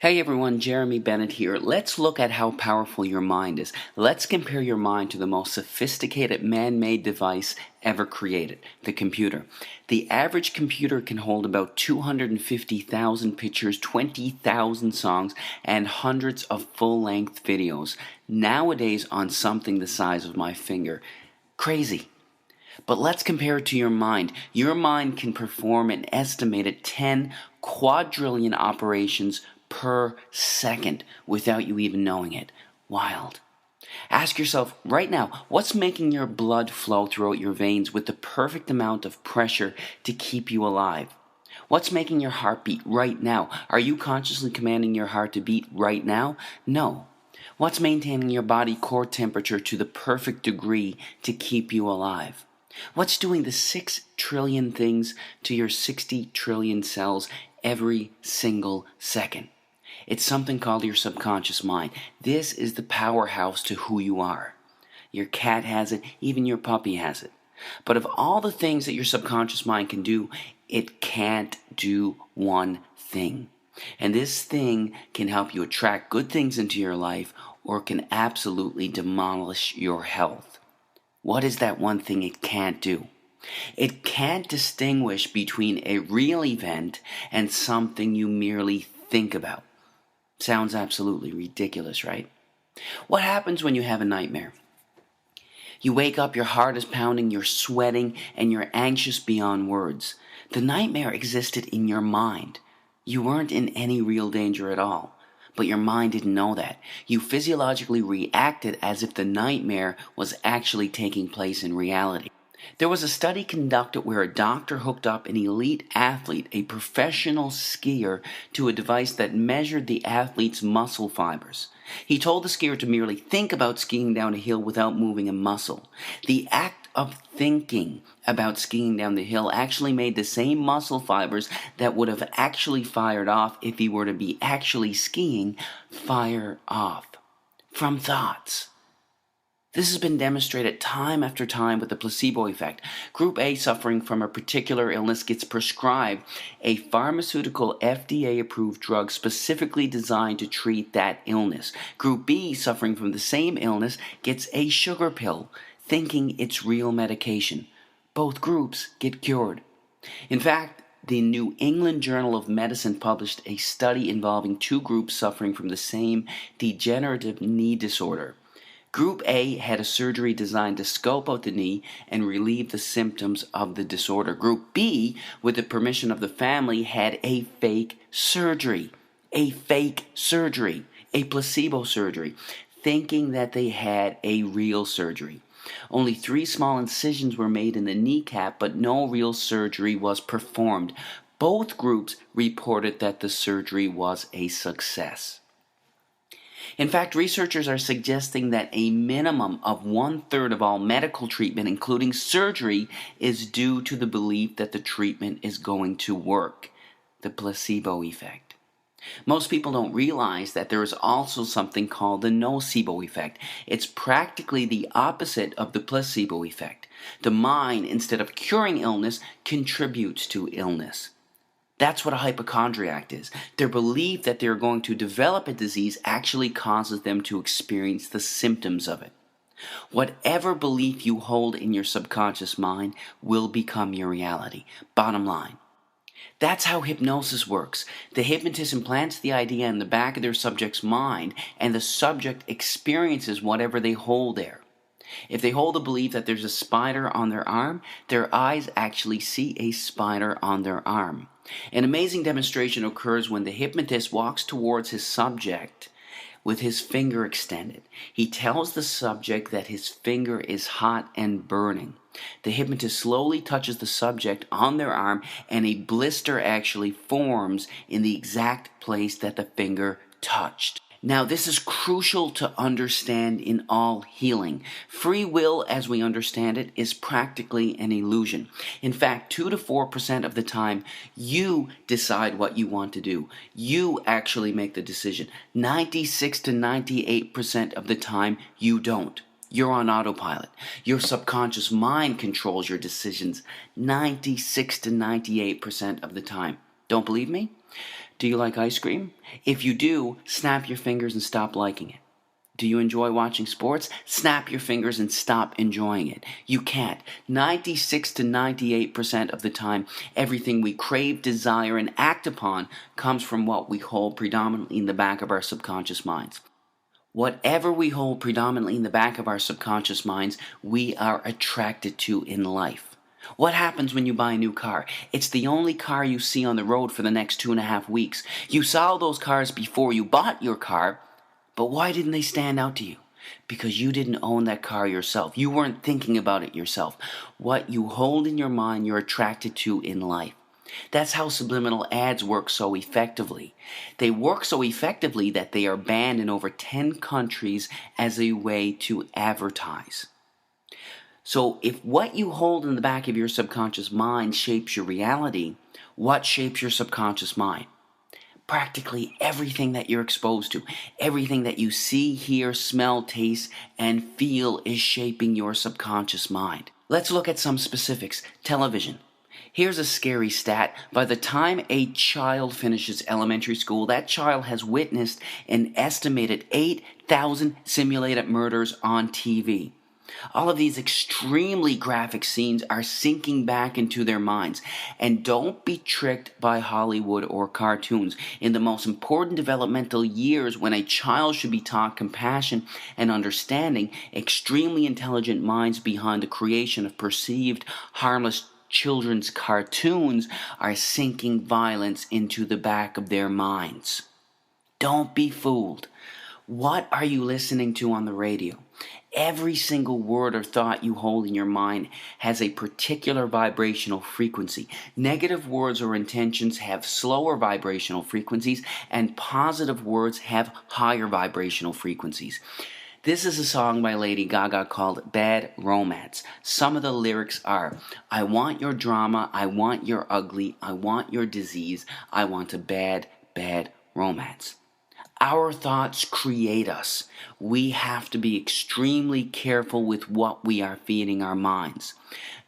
Hey everyone, Jeremy Bennett here. Let's look at how powerful your mind is. Let's compare your mind to the most sophisticated man-made device ever created, the computer. The average computer can hold about 250,000 pictures, 20,000 songs, and hundreds of full-length videos, nowadays on something the size of my finger. Crazy. But let's compare it to your mind. Your mind can perform an estimated 10 quadrillion operations per second without you even knowing it. Wild. Ask yourself right now, what's making your blood flow throughout your veins with the perfect amount of pressure to keep you alive? What's making your heart beat right now? Are you consciously commanding your heart to beat right now? No. What's maintaining your body core temperature to the perfect degree to keep you alive? What's doing the 6 trillion things to your 60 trillion cells every single second? It's something called your subconscious mind. This is the powerhouse to who you are. Your cat has it, even your puppy has it. But of all the things that your subconscious mind can do, it can't do one thing. And this thing can help you attract good things into your life or can absolutely demolish your health. What is that one thing it can't do? It can't distinguish between a real event and something you merely think about. Sounds absolutely ridiculous, right? What happens when you have a nightmare? You wake up, your heart is pounding, you're sweating, and you're anxious beyond words. The nightmare existed in your mind. You weren't in any real danger at all. But your mind didn't know that. You physiologically reacted as if the nightmare was actually taking place in reality. There was a study conducted where a doctor hooked up an elite athlete, a professional skier, to a device that measured the athlete's muscle fibers. He told the skier to merely think about skiing down a hill without moving a muscle. The act of thinking about skiing down the hill actually made the same muscle fibers that would have actually fired off if he were to be actually skiing fire off from thoughts. This has been demonstrated time after time with the placebo effect. Group A suffering from a particular illness gets prescribed a pharmaceutical FDA-approved drug specifically designed to treat that illness. Group B suffering from the same illness gets a sugar pill, thinking it's real medication. Both groups get cured. In fact, the New England Journal of Medicine published a study involving two groups suffering from the same degenerative knee disorder. Group A had a surgery designed to scope out the knee and relieve the symptoms of the disorder. Group B, with the permission of the family, had a fake surgery. A placebo surgery, thinking that they had a real surgery. Only 3 small incisions were made in the kneecap, but no real surgery was performed. Both groups reported that the surgery was a success. In fact, researchers are suggesting that a minimum of 1/3 of all medical treatment, including surgery, is due to the belief that the treatment is going to work. The placebo effect. Most people don't realize that there is also something called the nocebo effect. It's practically the opposite of the placebo effect. The mind, instead of curing illness, contributes to illness. That's what a hypochondriac is. Their belief that they're going to develop a disease actually causes them to experience the symptoms of it. Whatever belief you hold in your subconscious mind will become your reality. Bottom line. That's how hypnosis works. The hypnotist implants the idea in the back of their subject's mind, and the subject experiences whatever they hold there. If they hold the belief that there's a spider on their arm, their eyes actually see a spider on their arm. An amazing demonstration occurs when the hypnotist walks towards his subject with his finger extended. He tells the subject that his finger is hot and burning. The hypnotist slowly touches the subject on their arm, and a blister actually forms in the exact place that the finger touched. Now, this is crucial to understand in all healing. Free will, as we understand it, is practically an illusion. In fact, 2 to 4% of the time, you decide what you want to do. You actually make the decision. 96 to 98% of the time, you don't. You're on autopilot. Your subconscious mind controls your decisions 96 to 98% of the time. Don't believe me? Do you like ice cream? If you do, snap your fingers and stop liking it. Do you enjoy watching sports? Snap your fingers and stop enjoying it. You can't. 96 to 98% of the time, everything we crave, desire, and act upon comes from what we hold predominantly in the back of our subconscious minds. Whatever we hold predominantly in the back of our subconscious minds, we are attracted to in life. What happens when you buy a new car? It's the only car you see on the road for the next 2.5 weeks. You saw those cars before you bought your car, but why didn't they stand out to you? Because you didn't own that car yourself. You weren't thinking about it yourself. What you hold in your mind, you're attracted to in life. That's how subliminal ads work so effectively. They work so effectively that they are banned in over 10 countries as a way to advertise. So if what you hold in the back of your subconscious mind shapes your reality, what shapes your subconscious mind? Practically everything that you're exposed to, everything that you see, hear, smell, taste, and feel is shaping your subconscious mind. Let's look at some specifics. Television. Here's a scary stat. By the time a child finishes elementary school, that child has witnessed an estimated 8,000 simulated murders on TV. All of these extremely graphic scenes are sinking back into their minds. And don't be tricked by Hollywood or cartoons. In the most important developmental years, when a child should be taught compassion and understanding, extremely intelligent minds behind the creation of perceived harmless children's cartoons are sinking violence into the back of their minds. Don't be fooled. What are you listening to on the radio? Every single word or thought you hold in your mind has a particular vibrational frequency. Negative words or intentions have slower vibrational frequencies, and positive words have higher vibrational frequencies. This is a song by Lady Gaga called Bad Romance. Some of the lyrics are, I want your drama, I want your ugly, I want your disease, I want a bad, bad romance. Our thoughts create us. We have to be extremely careful with what we are feeding our minds.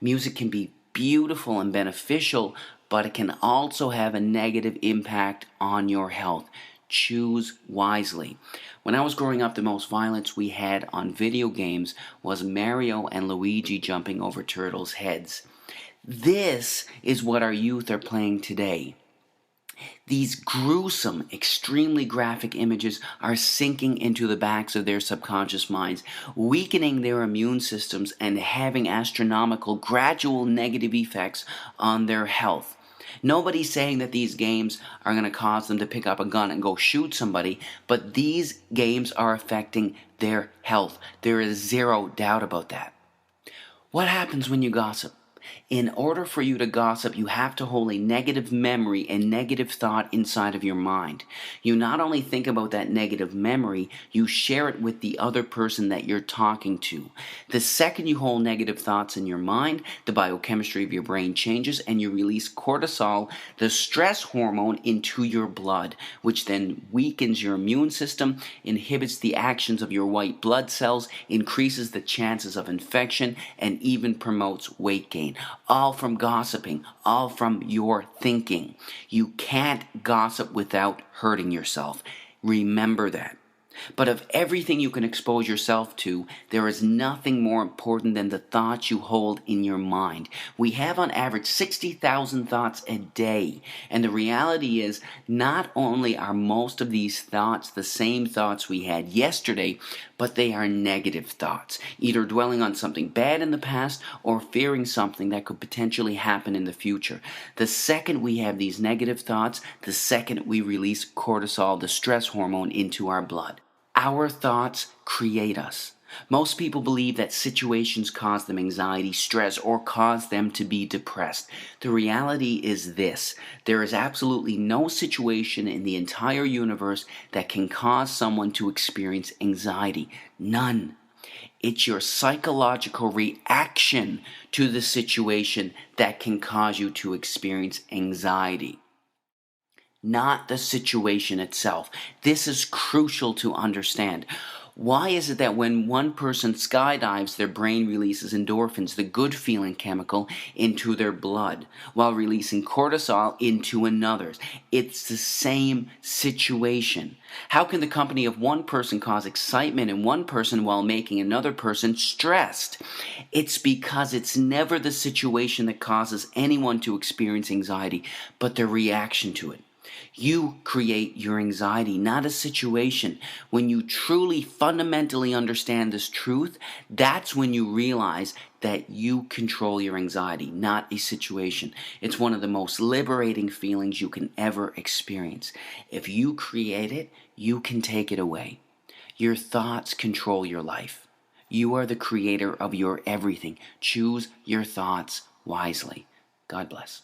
Music can be beautiful and beneficial, but it can also have a negative impact on your health. Choose wisely. When I was growing up, the most violence we had on video games was Mario and Luigi jumping over turtles' heads. This is what our youth are playing today. These gruesome, extremely graphic images are sinking into the backs of their subconscious minds, weakening their immune systems and having astronomical, gradual negative effects on their health. Nobody's saying that these games are going to cause them to pick up a gun and go shoot somebody, but these games are affecting their health. There is zero doubt about that. What happens when you gossip? In order for you to gossip, you have to hold a negative memory and negative thought inside of your mind. You not only think about that negative memory, you share it with the other person that you're talking to. The second you hold negative thoughts in your mind, the biochemistry of your brain changes and you release cortisol, the stress hormone, into your blood, which then weakens your immune system, inhibits the actions of your white blood cells, increases the chances of infection, and even promotes weight gain. All from gossiping, all from your thinking. You can't gossip without hurting yourself. Remember that. But of everything you can expose yourself to, there is nothing more important than the thoughts you hold in your mind. We have on average 60,000 thoughts a day. And the reality is, not only are most of these thoughts the same thoughts we had yesterday, but they are negative thoughts, either dwelling on something bad in the past or fearing something that could potentially happen in the future. The second we have these negative thoughts, the second we release cortisol, the stress hormone, into our blood. Our thoughts create us. Most people believe that situations cause them anxiety, stress, or cause them to be depressed. The reality is this: there is absolutely no situation in the entire universe that can cause someone to experience anxiety. None. It's your psychological reaction to the situation that can cause you to experience anxiety, not the situation itself. This is crucial to understand. Why is it that when one person skydives, their brain releases endorphins, the good feeling chemical, into their blood, while releasing cortisol into another's? It's the same situation. How can the company of one person cause excitement in one person while making another person stressed? It's because it's never the situation that causes anyone to experience anxiety, but their reaction to it. You create your anxiety, not a situation. When you truly fundamentally understand this truth, that's when you realize that you control your anxiety, not a situation. It's one of the most liberating feelings you can ever experience. If you create it, you can take it away. Your thoughts control your life. You are the creator of your everything. Choose your thoughts wisely. God bless.